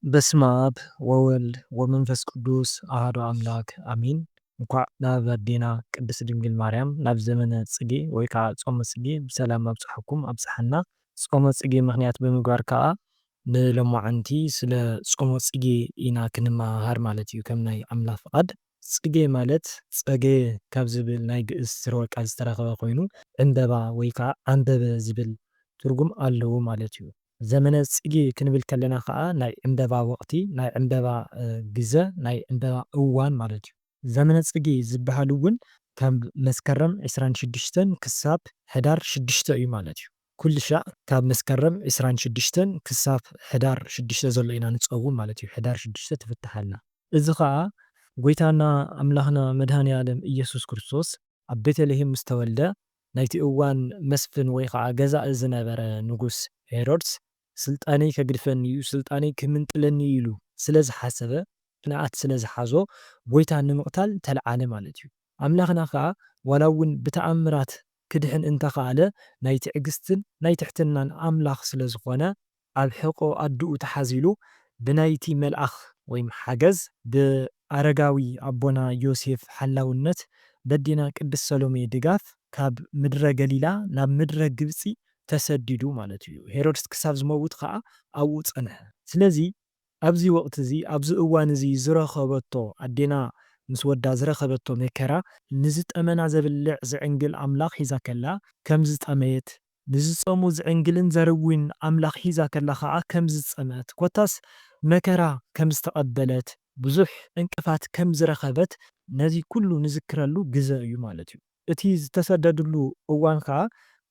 በስመ አብ ወወልድ ወመንፈስ ቅዱስ አሐዱ አምላክ አሚን። እንኳዕ ናብ ኣዴና ቅድስት ድንግል ማርያም ናብ ዘመነ ጽጌ ወይ ከዓ ጾመ ጽጌ ብሰላም ኣብጽሓኩም ኣብጽሓና። ጾመ ጽጌ ምክንያት ብምግባር ከዓ ንሎማዓንቲ ስለ ጾመ ጽጌ ኢና ክንመሃር ማለት እዩ። ከም ናይ ኣምላኽ ፍቃድ ጽጌ ማለት ጸገየ ካብ ዝብል ናይ ግእዝ ስርወ ቃል ዝተረኸበ ኮይኑ ዕንበባ ወይ ከዓ ኣንበበ ዝብል ትርጉም ኣለዎ ማለት እዩ። ዘመነ ጽጌ ክንብል ከለና ከዓ ናይ ዕንበባ ወቕቲ ናይ ዕንበባ ግዘ ናይ ዕንበባ እዋን ማለት እዩ። ዘመነ ጽጌ ዝበሃል እውን ካብ መስከረም 26 ክሳብ ሕዳር 6 እዩ ማለት እዩ። ኩሉ ሻዕ ካብ መስከረም 26 ክሳብ ሕዳር 6 ዘሎ ኢና ንፀውም ማለት እዩ። ሕዳር 6 ትፍታሐልና። እዚ ከዓ ጎይታና ኣምላኽና መድሃኒ ዓለም ኢየሱስ ክርስቶስ ኣብ ቤተልሔም ምስ ተወልደ ናይቲ እዋን መስፍን ወይ ከዓ ገዛኢ ዝነበረ ንጉስ ሄሮድስ ስልጣነይ ከግድፈኒ እዩ ስልጣነይ ክምንጥለኒ ኢሉ ስለ ዝሓሰበ ቅንዓት ስለ ዝሓዞ ጎይታ ንምቕታል ተለዓለ ማለት እዩ። ኣምላኽና ከዓ ዋላ እውን ብተኣምራት ክድሕን እንተኸኣለ ናይ ትዕግስትን ናይ ትሕትናን ኣምላኽ ስለ ዝኾነ ኣብ ሕቖ ኣድኡ ተሓዚሉ ብናይቲ መልኣኽ ወይ ሓገዝ ብኣረጋዊ ኣቦና ዮሴፍ ሓላውነት በዴና ቅድስት ሰሎሜ ድጋፍ ካብ ምድረ ገሊላ ናብ ምድረ ግብፂ ተሰዲዱ ማለት እዩ። ሄሮድስ ክሳብ ዝመውት ከዓ ኣብኡ ፀንሐ። ስለዚ ኣብዚ ወቕቲ እዚ ኣብዚ እዋን እዚ ዝረኸበቶ ኣዴና ምስ ወዳ ዝረኸበቶ መከራ ንዝጠመና ዘብልዕ ዝዕንግል ኣምላኽ ሒዛ ከላ ከም ዝጠመየት ንዝፀሙ ዝዕንግልን ዘርውን ኣምላኽ ሒዛ ከላ ከዓ ከም ዝፀመት ኮታስ መከራ ከም ዝተቐበለት ብዙሕ እንቅፋት ከም ዝረኸበት ነዚ ኩሉ ንዝክረሉ ግዘ እዩ ማለት እዩ። እቲ ዝተሰደድሉ እዋን ከዓ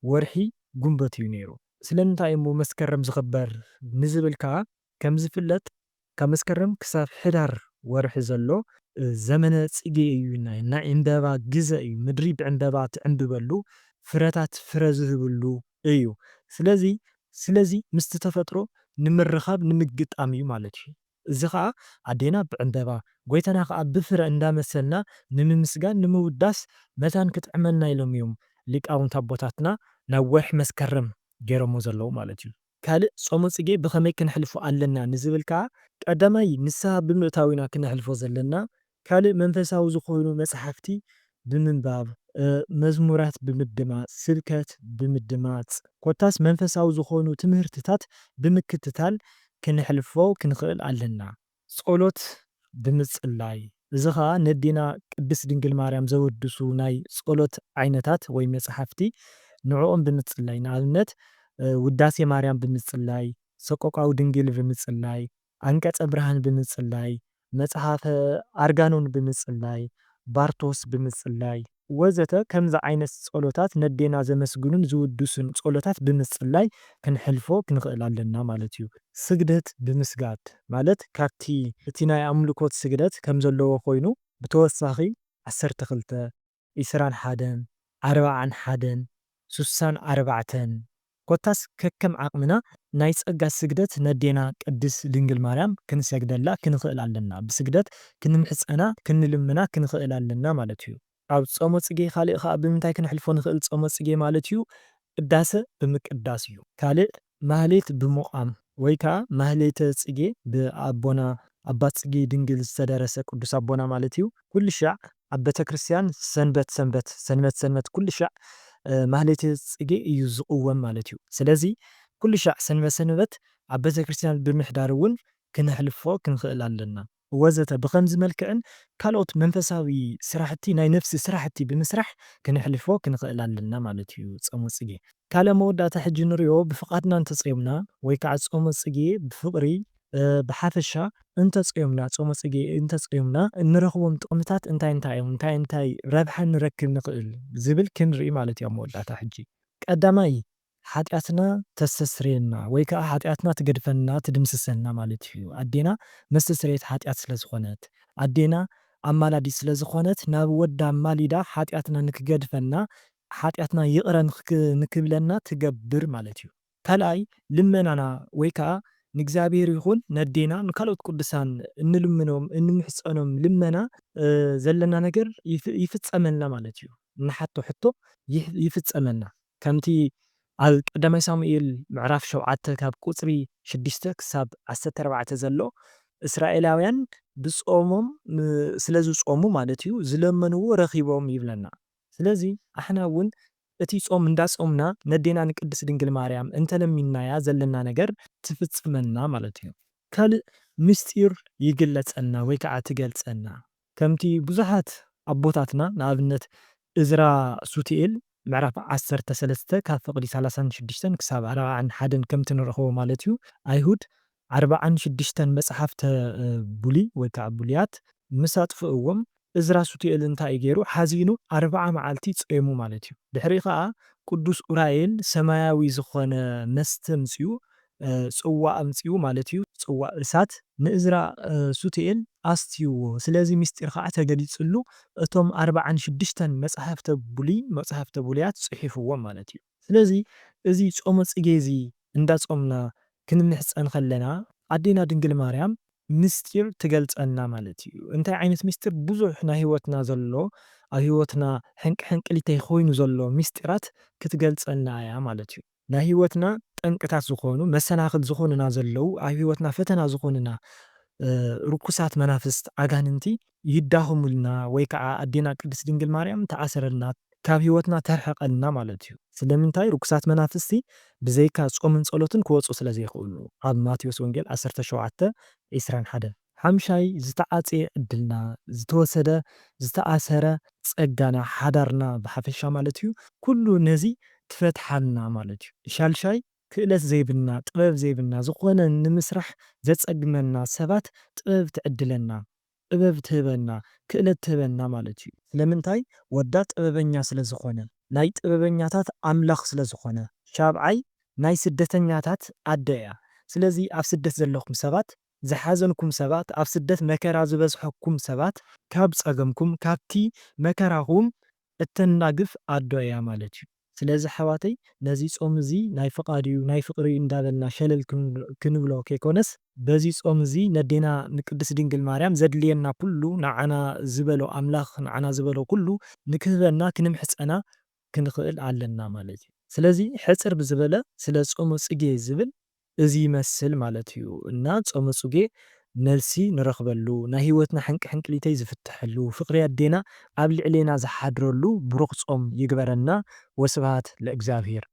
ወርሒ ጉንበት እዩ ነይሩ። ስለምንታይ እሞ መስከረም ዝኽበር ንዝብል ከዓ ከም ዝፍለጥ ካብ መስከረም ክሳብ ሕዳር ወርሒ ዘሎ ዘመነ ጽጌ እዩ። ናይ ዕንበባ ግዘ እዩ። ምድሪ ብዕንበባ ትዕንብበሉ ፍረታት ፍረ ዝህብሉ እዩ። ስለዚ ምስቲ ተፈጥሮ ንምርኻብ ንምግጣም እዩ ማለት እዩ። እዚ ከዓ ኣዴና ብዕንበባ ጎይታና ከዓ ብፍረ እንዳመሰልና ንምምስጋን ንምውዳስ መታን ክትዕመልና ኢሎም እዮም ሊቃውንት ኣቦታትና ናብ ወርሒ መስከረም ገይሮሞ ዘለዉ ማለት እዩ። ካልእ ጾመ ጽጌ ብኸመይ ክንሕልፎ ኣለና ንዝብል ከዓ ቀዳማይ ንስሓ ብምእታው ኢና ክነሕልፎ ዘለና። ካልእ መንፈሳዊ ዝኾኑ መፅሓፍቲ ብምንባብ መዝሙራት ብምድማፅ ስብከት ብምድማፅ ኮታስ መንፈሳዊ ዝኾኑ ትምህርትታት ብምክትታል ክንሕልፎ ክንኽእል ኣለና። ጸሎት ብምጽላይ እዚ ከዓ ነዴና ቅድስት ድንግል ማርያም ዘወድሱ ናይ ጸሎት ዓይነታት ወይ መፅሓፍቲ ንዕኦም ብምጽላይ ንኣብነት ውዳሴ ማርያም ብምጽላይ ሰቆቃዊ ድንግል ብምጽላይ አንቀጸ ብርሃን ብምጽላይ መጽሓፈ ኣርጋኖን ብምጽላይ ባርቶስ ብምጽላይ ወዘተ ከምዚ ዓይነት ጸሎታት ነዴና ዘመስግኑን ዝውድሱን ጸሎታት ብምጽላይ ክንሕልፎ ክንኽእል ኣለና ማለት እዩ። ስግደት ብምስጋድ ማለት ካብቲ እቲ ናይ ኣምልኮት ስግደት ከም ዘለዎ ኮይኑ ብተወሳኺ 12 21 41 64 ኮታስ ከከም ዓቕምና ናይ ጸጋ ስግደት ነዴና ቅድስት ድንግል ማርያም ክንሰግደላ ክንኽእል ኣለና። ብስግደት ክንምሕፀና ክንልምና ክንኽእል ኣለና ማለት እዩ። ኣብ ጾመ ጽጌ ካልእ ከዓ ብምንታይ ክንሕልፎ ንኽእል ጾመ ጽጌ ማለት እዩ? ቅዳሰ ብምቅዳስ እዩ። ካልእ ማህሌት ብምቋም ወይ ከዓ ማህሌተ ጽጌ ብኣቦና ኣባ ጽጌ ድንግል ዝተደረሰ ቅዱስ ኣቦና ማለት እዩ። ኩሉ ሻዕ ኣብ ቤተ ክርስቲያን ሰንበት ኩሉ ሻዕ ማህሌተ ጽጌ እዩ ዝቕወም ማለት እዩ። ስለዚ ኩሉ ሻዕ ሰንበት ኣብ ቤተ ክርስቲያን ብምሕዳር እውን ክነሕልፎ ክንኽእል ኣለና ወዘተ። ብኸምዚ መልክዕን ካልኦት መንፈሳዊ ስራሕቲ ናይ ነፍሲ ስራሕቲ ብምስራሕ ክንሕልፎ ክንኽእል ኣለና ማለት እዩ ጾመ ጽጌ። ካልእ መወዳእታ ሕጂ ንሪኦ ብፍቓድና እንተጽዮምና ወይ ከዓ ጾመ ጽጌ ብፍቕሪ ብሓፈሻ እንተጽዮምና ጾመ ጽጌ እንተጽዮምና እንረኽቦም ጥቕምታት እንታይ እዮም እንታይ ረብሓ ንረክብ ንኽእል ዝብል ክንርኢ ማለት እዩ። መወዳእታ ሕጂ ቀዳማይ ሓጢኣትና ተስተስርየና ወይ ከዓ ሓጢኣትና ትገድፈና ትድምስሰና ማለት እዩ። ኣዴና መስተስርየት ሓጢኣት ስለ ዝኾነት ኣዴና ኣማላዲት ስለ ዝኾነት ናብ ወዳ ኣማሊዳ ሓጢኣትና ንክገድፈና ሓጢኣትና ይቕረ ንክብለና ትገብር ማለት እዩ። ካልኣይ ልመናና ወይ ከዓ ንእግዚኣብሔር ይኹን ነዴና ንካልኦት ቅዱሳን እንልምኖም እንምሕፀኖም ልመና ዘለና ነገር ይፍፀመልና ማለት እዩ። ንሓቶ ሕቶ ይፍፀመና ከምቲ ኣብ ቀዳማይ ሳሙኤል ምዕራፍ 7 ካብ ቁፅሪ 6 ክሳብ 14 ዘሎ እስራኤላውያን ብጾሞም ስለ ዝጾሙ ማለት እዩ ዝለመንዎ ረኺቦም ይብለና። ስለዚ ኣሕና እውን እቲ ጾም እንዳጾምና ነዴና ንቅድስት ድንግል ማርያም እንተለሚናያ ዘለና ነገር ትፍጽመና ማለት እዩ። ካልእ ምስጢር ይግለጸልና ወይ ከዓ ትገልጸና ከምቲ ብዙሓት ኣቦታትና ንኣብነት እዝራ ሱቱኤል ምዕራፍ 13 ካብ ፍቕዲ 36 ክሳብ 41 ከምቲ ንረኽቦ ማለት እዩ ኣይሁድ 46 መጽሓፍተ ብሉይ ወይ ከዓ ብሉያት ምስ ኣጥፍእዎም እዝራ ሱቱኤል እንታይ እዩ ገይሩ ሓዚኑ 40 መዓልቲ ጾሙ ማለት እዩ። ድሕሪ ከዓ ቅዱስ ኡራኤል ሰማያዊ ዝኾነ መስተ ኣምፂኡ ጽዋእ ኣምፂኡ ማለት እዩ ጽዋእ እሳት ንእዝራ ሱቱኤል ኣስትይዎ። ስለዚ ምስጢር ከዓ ተገሊጽሉ እቶም 46 መጽሓፍተ ብሉይ መጽሓፍተ ብሉያት ጽሒፍዎም ማለት እዩ። ስለዚ እዚ ጾመ ጽጌ እዚ እንዳጾምና ክንምሕፀን ከለና ኣዴና ድንግል ማርያም ምስጢር ትገልጸልና ማለት እዩ። እንታይ ዓይነት ምስጢር? ብዙሕ ናይ ህይወትና ዘሎ ኣብ ህይወትና ሕንቂ ሕንቅሊተይ ኮይኑ ዘሎ ምስጢራት ክትገልጸልና እያ ማለት እዩ። ናይ ህይወትና ጠንቅታት ዝኾኑ መሰናኽል ዝኾኑና ዘለዉ ኣብ ህይወትና ፈተና ዝኾኑና ርኩሳት መናፍስት ኣጋንንቲ ይዳኸሙልና ወይ ከዓ ኣዴና ቅድስት ድንግል ማርያም ተኣስረልና ካብ ህይወትና ተርሕቐልና ማለት እዩ። ስለምንታይ? ርኩሳት መናፍስቲ ብዘይካ ጾምን ጸሎትን ክወፁ ስለ ዘይኽእሉ ኣብ ማቴዎስ ወንጌል 17:21 ሓምሻይ ዝተዓጽየ ዕድልና ዝተወሰደ ዝተኣሰረ ጸጋና ሓዳርና ብሓፈሻ ማለት እዩ ኩሉ ነዚ ትፈትሓልና ማለት እዩ። ሻልሻይ ክእለት ዘይብልና ጥበብ ዘይብልና ዝኾነ ንምስራሕ ዘጸግመና ሰባት ጥበብ ትዕድለና ጥበብ ትህበና ክእለት ትህበና ማለት እዩ። ስለምንታይ? ወዳ ጥበበኛ ስለ ዝኾነ ናይ ጥበበኛታት ኣምላኽ ስለ ዝኾነ። ሻብዓይ ናይ ስደተኛታት ኣደ እያ። ስለዚ ኣብ ስደት ዘለኹም ሰባት ዝሓዘንኩም ሰባት ኣብ ስደት መከራ ዝበዝሐኩም ሰባት ካብ ጸገምኩም ካብቲ መከራኹም እተናግፍ ኣዶ እያ ማለት እዩ። ስለዚ ኣሕዋተይ ነዚ ጾም እዚ ናይ ፍቓድ እዩ ናይ ፍቕሪ እዩ እንዳበልና ሸለል ክንብሎ ከይኮነስ በዚ ጾም እዚ ነዴና ንቅድስት ድንግል ማርያም ዘድልየና ኩሉ ንዓና ዝበሎ ኣምላኽ ንዓና ዝበሎ ኩሉ ንክህበና ክንምሕፀና ክንኽእል ኣለና ማለት እዩ። ስለዚ ሕፅር ብዝበለ ስለ ጾመ ጽጌ ዝብል እዚ ይመስል ማለት እዩ እና ጾመ ጽጌ መልሲ ንረኽበሉ ናይ ህይወትና ሕንቂ ሕንቅሊተይ ዝፍትሐሉ ፍቕሪ ኣዴና ኣብ ልዕሌና ዝሓድረሉ ብሩኽ ጾም ይግበረና። ወስብሃት ለእግዚአብሔር።